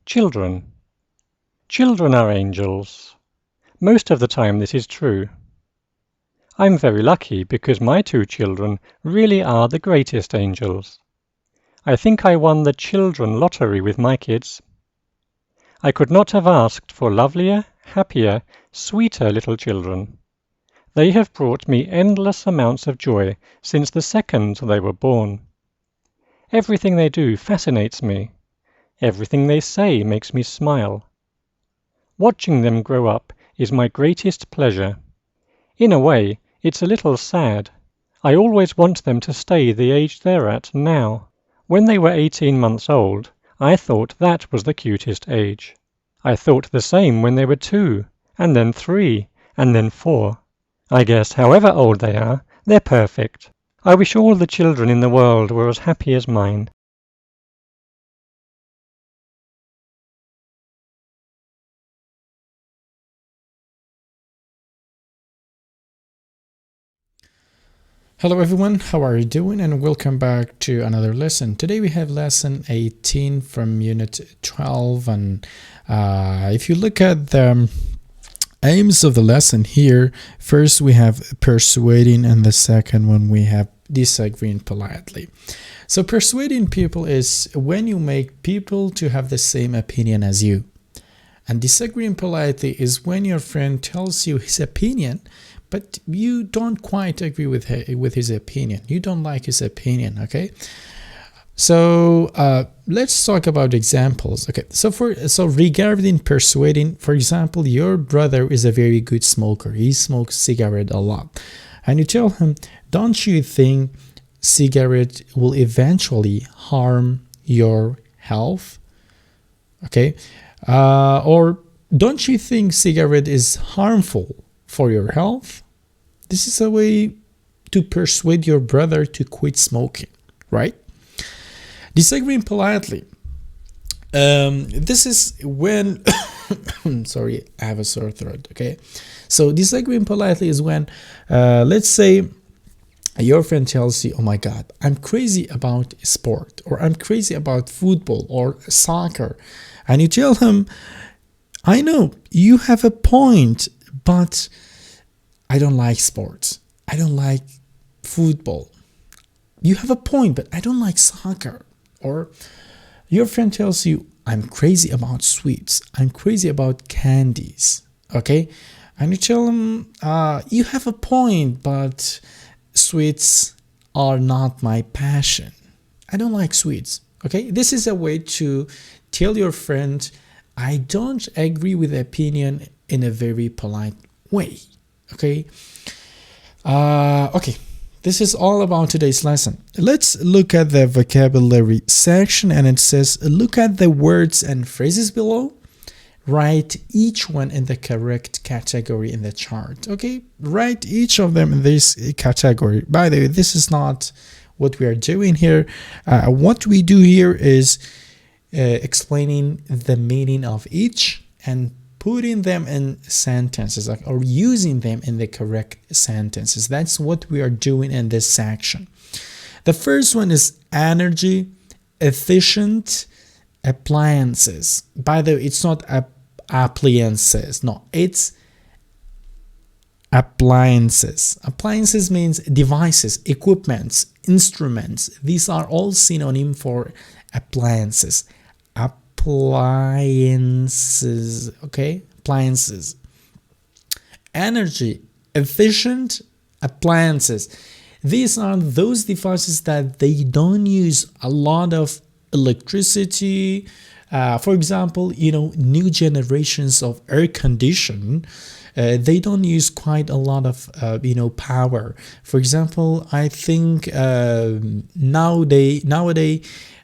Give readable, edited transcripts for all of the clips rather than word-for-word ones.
Children. Children are angels. Most of the time this is true. I'm very lucky because my two children really are the greatest angels. I think I won the children lottery with my kids. I could not have asked for lovelier, happier, sweeter little children. They have brought me endless amounts of joy since the second they were born. Everything they do fascinates me. Everything they say makes me smile. Watching them grow up is my greatest pleasure. In a way, it's a little sad. I always want them to stay the age they're at now. When they were 18 months old, I thought that was the cutest age. I thought the same when they were 2, and then 3, and then 4. I guess however old they are, they're perfect. I wish all the children in the world were as happy as mine. Hello everyone, how are you doing? And welcome back to another lesson. Today we have lesson 18 from unit 12, and if you look at the aims of the lesson here, first we have persuading, and the second one we have disagreeing politely. So persuading people is when you make people to have the same opinion as you, and disagreeing politely is when your friend tells you his opinion but you don't quite agree with his opinion. You don't like his opinion, okay? So let's talk about examples. Okay, so regarding persuading, for example, your brother is a very good smoker. He smokes cigarette a lot. And you tell him, don't you think cigarette will eventually harm your health? Okay, or don't you think cigarette is harmful for your health? This is a way to persuade your brother to quit smoking, right? Disagreeing politely. This is when sorry, I have a sore throat, okay? So disagreeing politely is when, let's say, your friend tells you, oh my God, I'm crazy about sport, or I'm crazy about football or soccer. And you tell him, I know you have a point, but I don't like sports. I don't like football. You have a point, but I don't like soccer. Or your friend tells you, I'm crazy about sweets. I'm crazy about candies. Okay? And you tell them, you have a point, but sweets are not my passion. I don't like sweets. Okay? This is a way to tell your friend, I don't agree with the opinion in a very polite way. Okay. Okay. This is all about today's lesson. Let's look at the vocabulary section, and it says, look at the words and phrases below. Write each one in the correct category in the chart. Okay. Write each of them in this category. By the way, this is not what we are doing here. What we do here is explaining the meaning of each and putting them in sentences, or using them in the correct sentences. That's what we are doing in this section. The first one is energy efficient appliances. By the way, it's not appliances. No, it's appliances. Appliances means devices, equipments, instruments. These are all synonym for appliances. Appliances, okay? Appliances. Energy efficient appliances. These are those devices that they don't use a lot of electricity. For example, new generations of air condition, they don't use quite a lot of power. For example, I think nowadays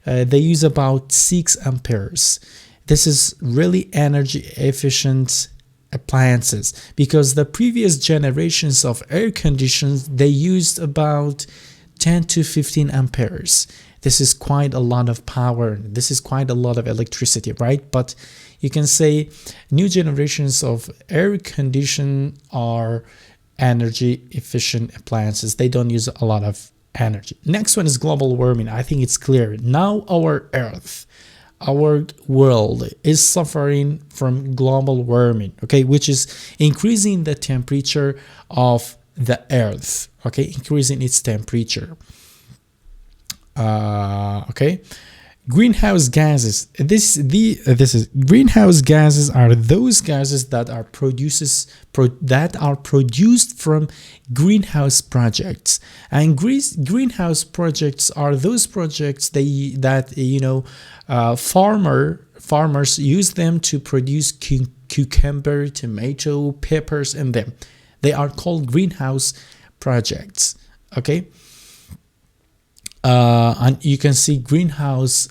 they use about 6 amperes. This is really energy efficient appliances, because the previous generations of air conditions, they used about 10 to 15 amperes. This is quite a lot of power. This is quite a lot of electricity, right? But you can say new generations of air condition are energy efficient appliances. They don't use a lot of energy. Next one is global warming. I think it's clear. Now our Earth our world is suffering from global warming, okay, which is increasing the temperature of the earth, okay, increasing its temperature. Okay, greenhouse gases. This is greenhouse gases are those gases that are produced from greenhouse projects, and greenhouse projects are those projects that farmers use them to produce cucumber, tomato, peppers, and them. They are called greenhouse projects. Okay. And you can see greenhouse,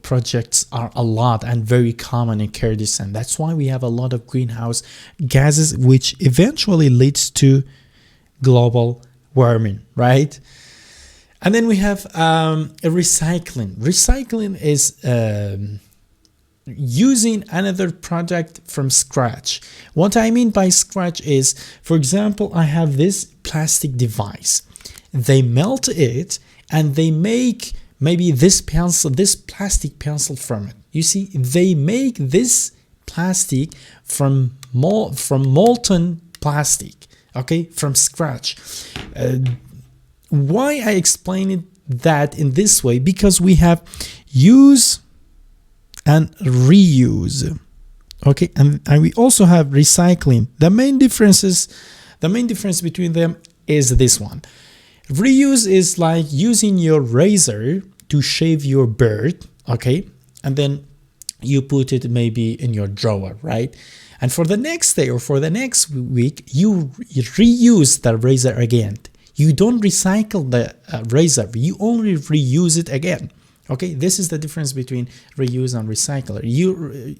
projects are a lot and very common in Kurdistan. That's why we have a lot of greenhouse gases, which eventually leads to global warming, right? And then we have recycling. Recycling is using another product from scratch. What I mean by scratch is, for example, I have this plastic device. They melt it and they make maybe this plastic pencil from it. You see, they make this plastic from molten plastic, okay, from scratch. Why I explain it that in this way? Because we have use and reuse, okay, and we also have recycling. The main difference between them is this one. Reuse is like using your razor to shave your beard, okay, and then you put it maybe in your drawer, right? And for the next day or for the next week, you reuse the razor again. You don't recycle the razor, you only reuse it again. Okay, this is the difference between reuse and recycle.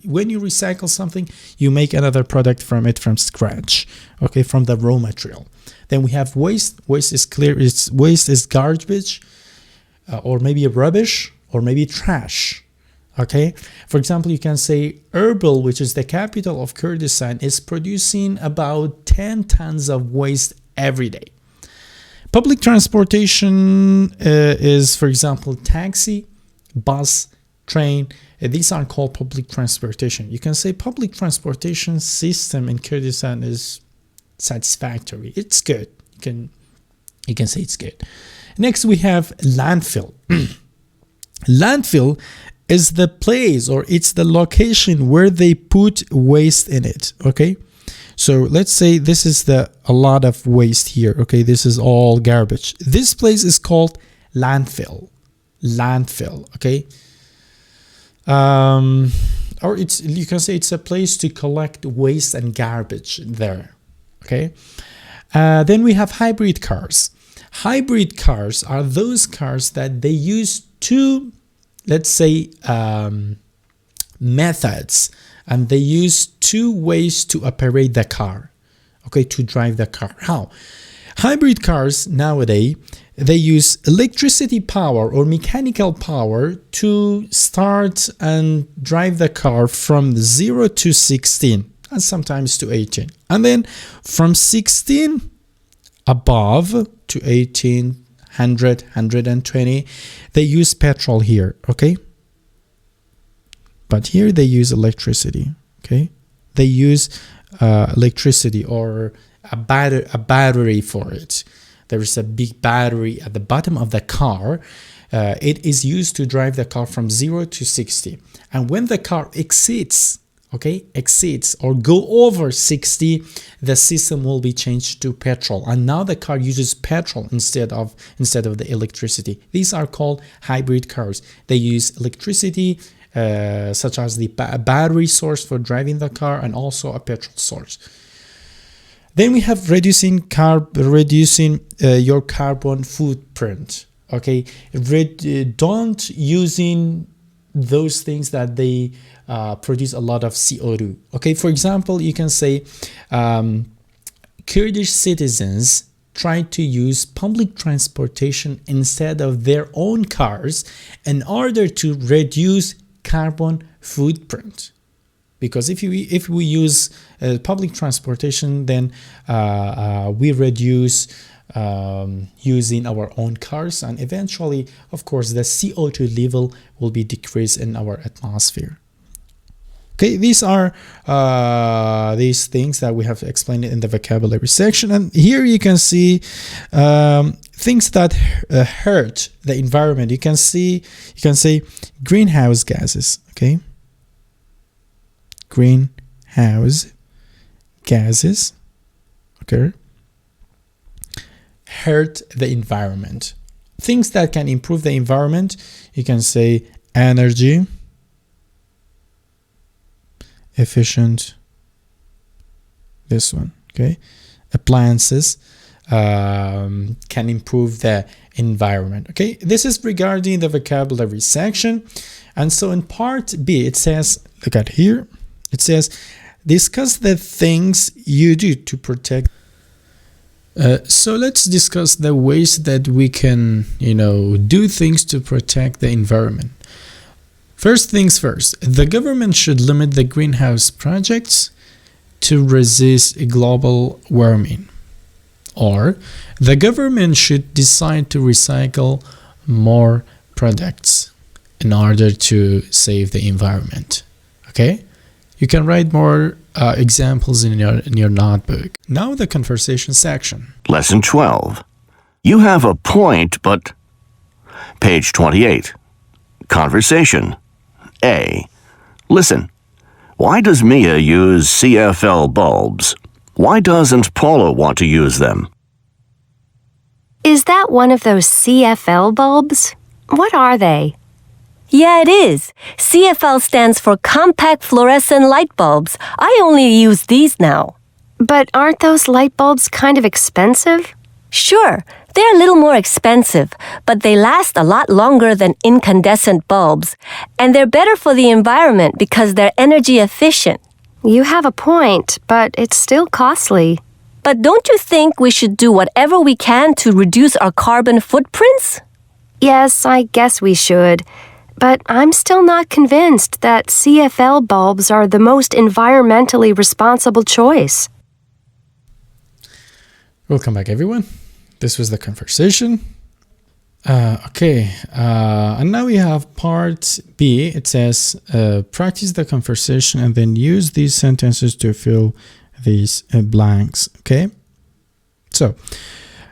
When you recycle something, you make another product from it from scratch, okay, from the raw material. Then we have waste. Waste is clear. Waste is garbage, or maybe rubbish, or maybe trash. Okay. For example, you can say Erbil, which is the capital of Kurdistan, is producing about 10 tons of waste every day. Public transportation is, for example, taxi, bus, train. These are called public transportation. You can say public transportation system in Kurdistan is satisfactory. It's good. You can say it's good. Next we have landfill. Landfill is the place, or it's the location where they put waste in it. Okay, so let's say this is a lot of waste here. Okay, this is all garbage. This place is called landfill. Okay, or you can say it's a place to collect waste and garbage there. Okay, then we have hybrid cars. Hybrid cars are those cars that they use two, let's say, methods, and they use two ways to operate the car, okay, to drive the car. How? Hybrid cars nowadays, they use electricity power or mechanical power to start and drive the car from 0 to 16. And sometimes to 18, and then from 16 above to 18, 100, 120, they use petrol here, okay, but here they use electricity. Okay, they use electricity or a battery for it. There is a big battery at the bottom of the car. It is used to drive the car from 0 to 60, and when the car exceeds or go over 60, the system will be changed to petrol, and now the car uses petrol instead of the electricity. These are called hybrid cars. They use electricity, such as the battery source for driving the car, and also a petrol source. Then we have reducing your carbon footprint. Okay, don't using those things that they produce a lot of CO2. Okay, for example, you can say Kurdish citizens try to use public transportation instead of their own cars in order to reduce carbon footprint. Because if we use public transportation, then we reduce using our own cars, and eventually, of course, the CO2 level will be decreased in our atmosphere. Okay, these are these things that we have explained in the vocabulary section, and here you can see things that hurt the environment. You can say greenhouse gases. Okay, greenhouse gases. Okay, hurt the environment. Things that can improve the environment, you can say energy efficient, this one, okay, appliances can improve the environment. Okay, this is regarding the vocabulary section. And so in part B, it says, look at here, it says discuss the things you do to protect. So let's discuss the ways that we can, do things to protect the environment. First things first, the government should limit the greenhouse projects to resist global warming. Or the government should decide to recycle more products in order to save the environment. Okay? You can write more examples in your notebook. Now the conversation section. Lesson 12. You have a point, but... Page 28. Conversation. A. Listen. Why does Mia use CFL bulbs? Why doesn't Paula want to use them? Is that one of those CFL bulbs? What are they? Yeah, it is. CFL stands for Compact Fluorescent Light Bulbs. I only use these now. But aren't those light bulbs kind of expensive? Sure, they're a little more expensive, but they last a lot longer than incandescent bulbs, and they're better for the environment because they're energy efficient. You have a point, but it's still costly. But don't you think we should do whatever we can to reduce our carbon footprints? Yes, I guess we should. But I'm still not convinced that CFL bulbs are the most environmentally responsible choice. Welcome back, everyone. This was the conversation. And now we have part B. It says, practice the conversation and then use these sentences to fill these blanks. Okay. So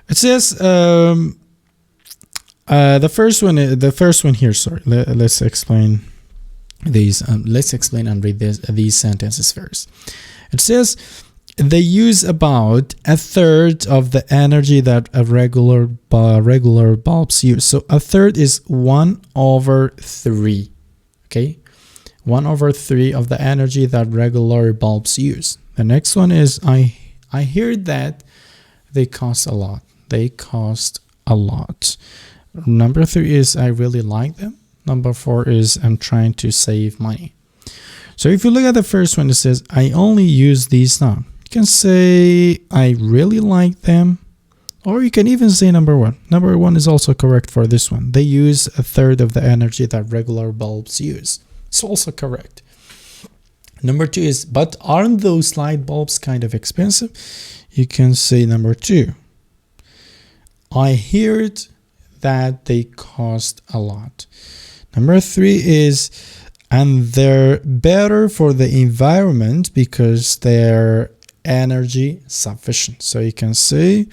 it says, the first one here. Sorry, let's explain these. Let's explain and read these sentences first. It says, they use about a third of the energy that a regular bulbs use. So a third is 1/3. Okay, 1/3 of the energy that regular bulbs use. The next one is I heard that they cost a lot. They cost a lot. Number 3 is I really like them. Number 4 is I'm trying to save money. So if you look at the first one, it says I only use these now. You can say I really like them, or you can even say number 1. Number 1 is also correct for this one. They use a third of the energy that regular bulbs use. It's also correct. Number 2 is, but aren't those light bulbs kind of expensive? You can say number 2. I heard that they cost a lot. Number 3 is, and they're better for the environment because they're energy sufficient. So you can say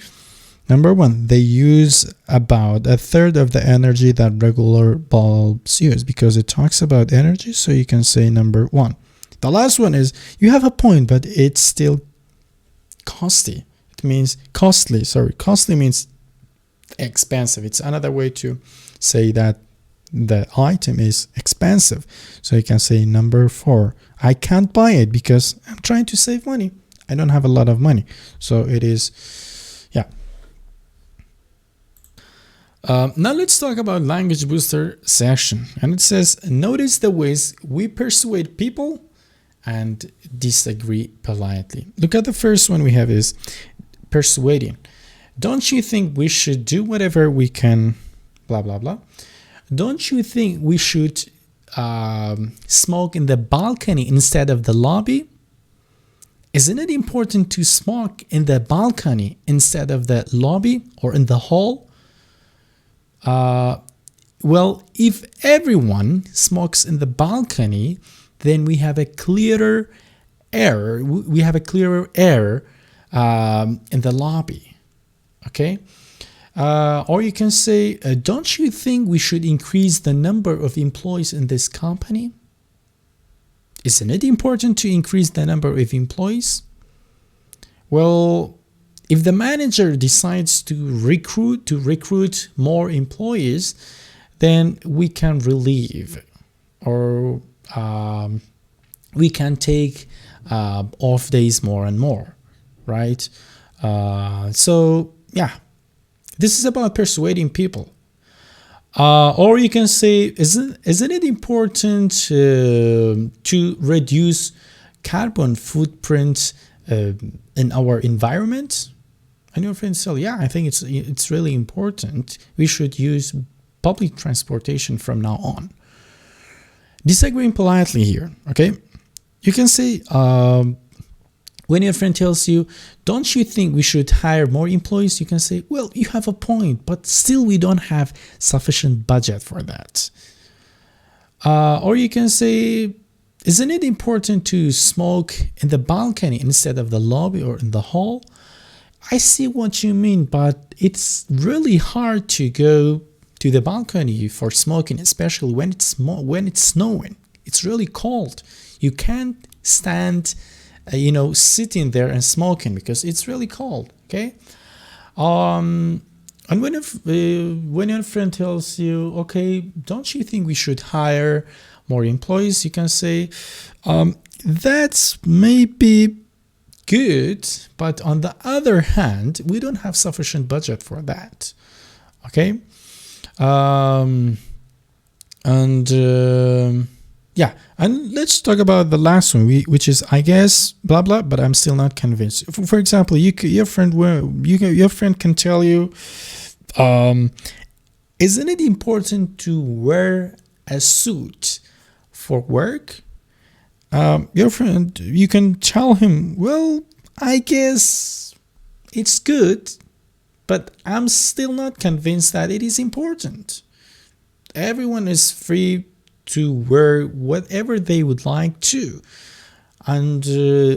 number 1, they use about a third of the energy that regular bulbs use because it talks about energy. So you can say number 1. The last one is you have a point, but it's still costly. It means costly. Sorry, costly means expensive. It's another way to say that the item is expensive. So you can say number 4. I can't buy it because I'm trying to save money. I don't have a lot of money. So it is, yeah. Now let's talk about language booster section. And it says, notice the ways we persuade people and disagree politely. Look at the first one we have is persuading. Don't you think we should do whatever we can, blah, blah, blah. Don't you think we should smoke in the balcony instead of the lobby? Isn't it important to smoke in the balcony instead of the lobby or in the hall? Well, if everyone smokes in the balcony, then we have a clearer air. We have a clearer air in the lobby. Okay? Or you can say, don't you think we should increase the number of employees in this company? Isn't it important to increase the number of employees? Well, if the manager decides to recruit more employees, then we can relieve or we can take off days more and more, right? So yeah, this is about persuading people. Or you can say, isn't it important to reduce carbon footprint in our environment? And your friends say, yeah, I think it's really important. We should use public transportation from now on. Disagreeing politely here, okay? You can say, when your friend tells you, don't you think we should hire more employees? You can say, well, you have a point, but still we don't have sufficient budget for that. Or you can say, isn't it important to smoke in the balcony instead of the lobby or in the hall? I see what you mean, but it's really hard to go to the balcony for smoking, especially when it's snowing. It's really cold. You can't stand sitting there and smoking because it's really cold. Okay. And when your friend tells you, okay, don't you think we should hire more employees? You can say, that's maybe good, but on the other hand, we don't have sufficient budget for that. Okay. Yeah, and let's talk about the last one, which is, I guess, blah blah, but I'm still not convinced. For example, your friend can tell you, isn't it important to wear a suit for work? Your friend, you can tell him, well, I guess it's good, but I'm still not convinced that it is important. Everyone is free to wear whatever they would like to. And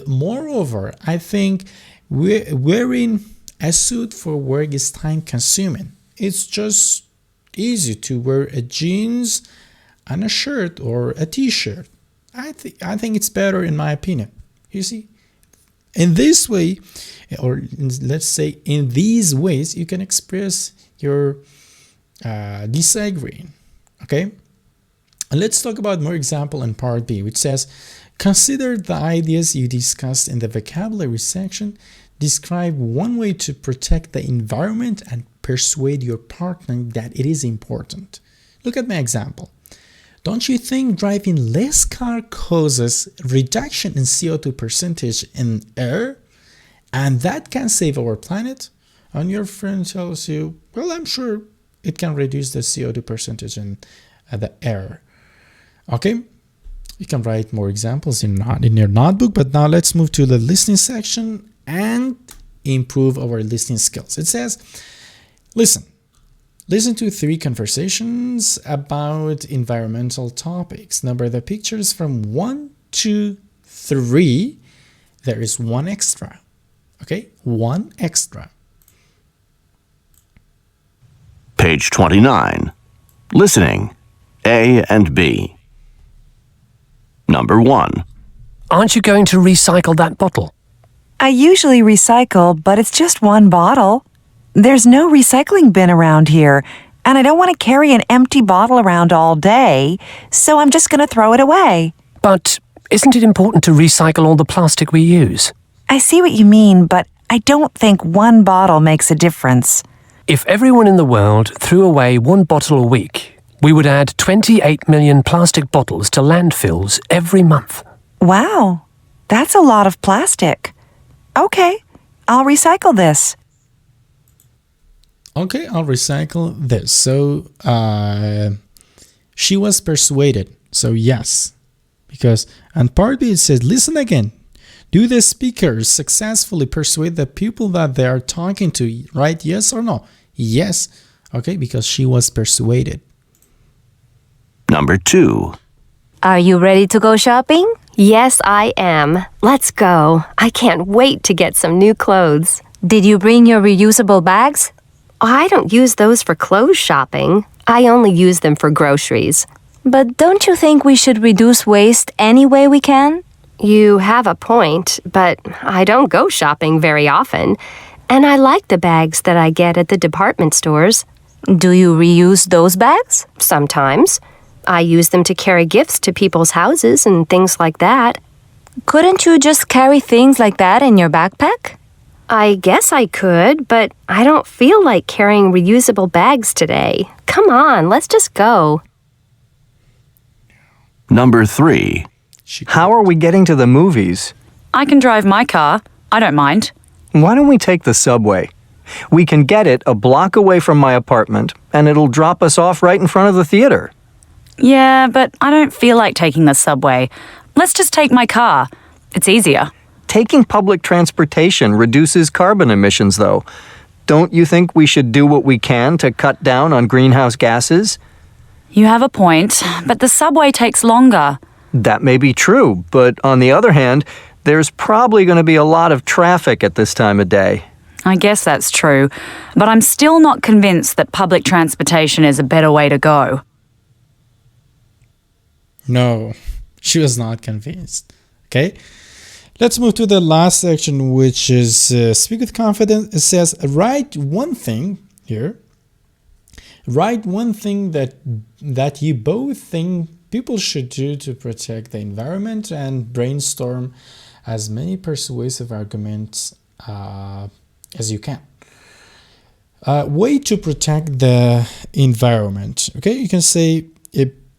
moreover, I think wearing a suit for work is time consuming. It's just easy to wear a jeans and a shirt or a t-shirt. I think it's better, in my opinion. You see, in this way, or let's say in these ways, you can express your disagreeing. Okay. And let's talk about more example in part B, which says, consider the ideas you discussed in the vocabulary section. Describe one way to protect the environment and persuade your partner that it is important. Look at my example. Don't you think driving less car causes reduction in CO2 percentage in air? And that can save our planet? And your friend tells you, well, I'm sure it can reduce the CO2 percentage in the air. Okay, you can write more examples in your notebook, but now let's move to the listening section and improve our listening skills. It says, listen to 3 conversations about environmental topics. Number the pictures from 1 to 3. There is 1 extra. Okay, 1 extra. Page 29. Listening. A and B. Number 1. Aren't you going to recycle that bottle? I usually recycle, but it's just 1 bottle. There's no recycling bin around here, and I don't want to carry an empty bottle around all day, so I'm just going to throw it away. But isn't it important to recycle all the plastic we use? I see what you mean, but I don't think 1 bottle makes a difference. If everyone in the world threw away 1 bottle a week, we would add 28 million plastic bottles to landfills every month. Wow, that's a lot of plastic. Okay, I'll recycle this. Okay, I'll recycle this. So she was persuaded. So yes, because and part B it says, listen again. Do the speakers successfully persuade the people that they are talking to, right? Yes or no? Yes. Okay, because she was persuaded. Number 2. Are you ready to go shopping? Yes, I am. Let's go. I can't wait to get some new clothes. Did you bring your reusable bags? I don't use those for clothes shopping. I only use them for groceries. But don't you think we should reduce waste any way we can? You have a point, but I don't go shopping very often. And I like the bags that I get at the department stores. Do you reuse those bags? Sometimes. I use them to carry gifts to people's houses and things like that. Couldn't you just carry things like that in your backpack? I guess I could, but I don't feel like carrying reusable bags today. Come on, let's just go. Number 3. How are we getting to the movies? I can drive my car. I don't mind. Why don't we take the subway? We can get it a block away from my apartment, and it'll drop us off right in front of the theater. Yeah, but I don't feel like taking the subway. Let's just take my car. It's easier. Taking public transportation reduces carbon emissions, though. Don't you think we should do what we can to cut down on greenhouse gases? You have a point, but the subway takes longer. That may be true, but on the other hand, there's probably going to be a lot of traffic at this time of day. I guess that's true, but I'm still not convinced that public transportation is a better way to go. No, she was not convinced. Okay, let's move to the last section, which is speak with confidence. It says, write one thing here. Write one thing that you both think people should do to protect the environment, and brainstorm as many persuasive arguments as you can. Way to protect the environment. Okay, you can say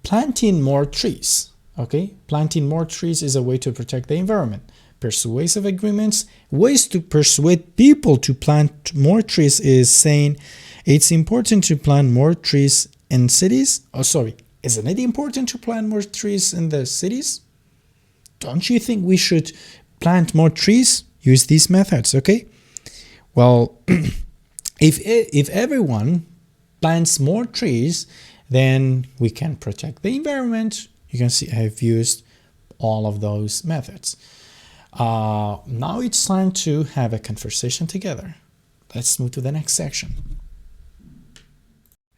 planting more trees. Okay, planting more trees is a way to protect the environment. Persuasive agreements, ways to persuade people to plant more trees is saying it's important to plant more trees in cities. Oh, sorry, isn't it important to plant more trees in the cities? Don't you think we should plant more trees? Use these methods, okay? Well, if everyone plants more trees, then we can protect the environment. You can see I've used all of those methods. Now it's time to have a conversation together. Let's move to the next section.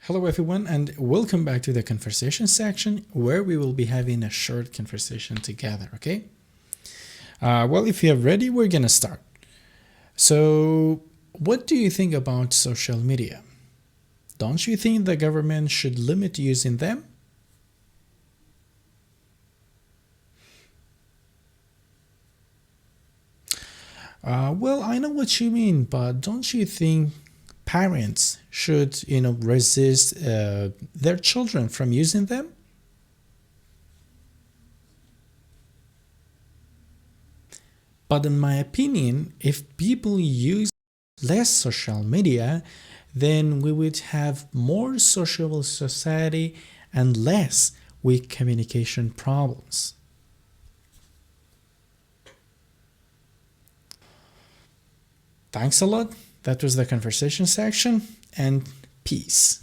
Hello everyone, and welcome back to the conversation section, where we will be having a short conversation together, okay? Well, if you're ready, we're gonna start. So, what do you think about social media? Don't you think the government should limit using them? Well, I know what you mean, but don't you think parents should, resist their children from using them? But in my opinion, if people use less social media, then we would have more sociable society and less with communication problems. Thanks a lot. That was the conversation section, and peace.